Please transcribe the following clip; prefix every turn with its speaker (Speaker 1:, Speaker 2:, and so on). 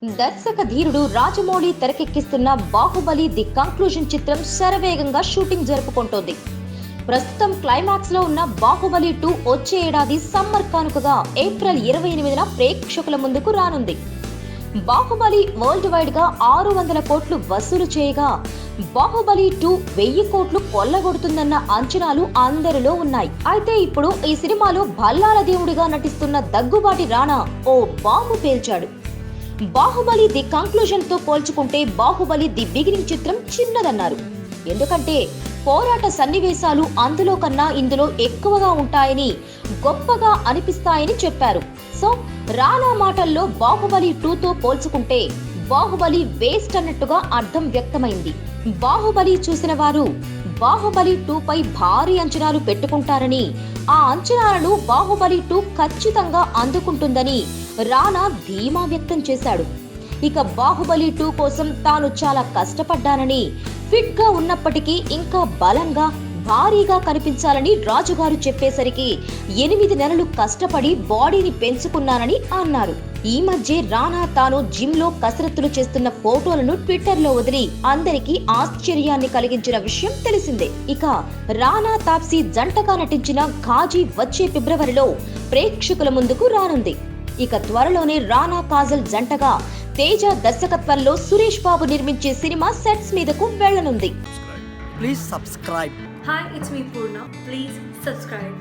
Speaker 1: దర్శక ధీరుడు Rajamouli తెరకెక్కిస్తున్న Baahubali the conclusion చిత్రం శరవేగంగా షూటింగ్ జరుపుకుంటోంది. ప్రస్తుతం క్లైమాక్స్ లో ఉన్న బాహుబలి 2 వచ్చే ఏడాది సమ్మర్ కానుకగా ఏప్రిల్ 28న ప్రేక్షకుల ముందుకు రానుంది. బాహుబలి వరల్డ్ వైడ్ గా 600 కోట్లు వసూలు చేయగా బాహుబలి 2 1000 కోట్లు కొల్లగొడుతుందన్న అంచనాలు అందరిలో ఉన్నాయి. అయితే ఇప్పుడు ఈ సినిమాలో భల్లాల దేవుడిగా నటిస్తున్న దగ్గుబాటి రానా ఓ బాంబు పేల్చాడు. బాహుబలి ది కంక్లూజన్ తో పోల్చుకుంటే బాహుబలి ది బిగినింగ్ చిత్రం చిన్నదన్నారు. ఎందుకంటే పోరాట సన్నివేశాలు అందులో కన్నా ఇందులో ఎక్కువగా ఉంటాయని, గొప్పగా అనిపిస్తాయని చెప్పారు. సో రానా మాటల్లో బాహుబలి 2 తో పోల్చుకుంటే బాహుబలి వేస్ట్ అన్నట్టుగా అర్థం వ్యక్తమైంది. బాహుబలి చూసిన వారు బాహుబలి 2 పై భారీ అంచనాలు పెట్టుకుంటారని, ఆ అంచనాలను బాహుబలి 2 ఖచ్చితంగా అందుకుంటుందని రానా ధీమా వ్యక్తం చేశాడు. ఇక బాహుబలి 2 కోసం తాను చాలా కష్టపడ్డానని, ఫిట్ గా ఉన్నప్పటికీ ఇంకా బలంగా భారీగా కనిపించాలని రాజుగారు చెప్పేసరికి 8 నెలలు కష్టపడి బాడీని పెంచుకున్నానని అన్నారు. ఈ మధ్య రానా తాను జిమ్ లో కసరత్తులు చేస్తున్న ఫోటోలను ట్విట్టర్ లో వదిలి అందరికీ ఆశ్చర్యాన్ని కలిగించిన విషయం తెలిసిందే. ఇక రానా తాప్సీ జంటగా నటించిన ఘాజీ వచ్చే ఫిబ్రవరిలో ప్రేక్షకుల ముందుకు రానుంది. ఇక త్వరలోనే రానా కాజల్ జంటగా తేజ దర్శకత్వంలో సురేష్ బాబు నిర్మించే సినిమా సెట్స్ మీదకు వెళ్లనుంది.
Speaker 2: Please subscribe.
Speaker 3: Hi, it's me Purna. Please subscribe.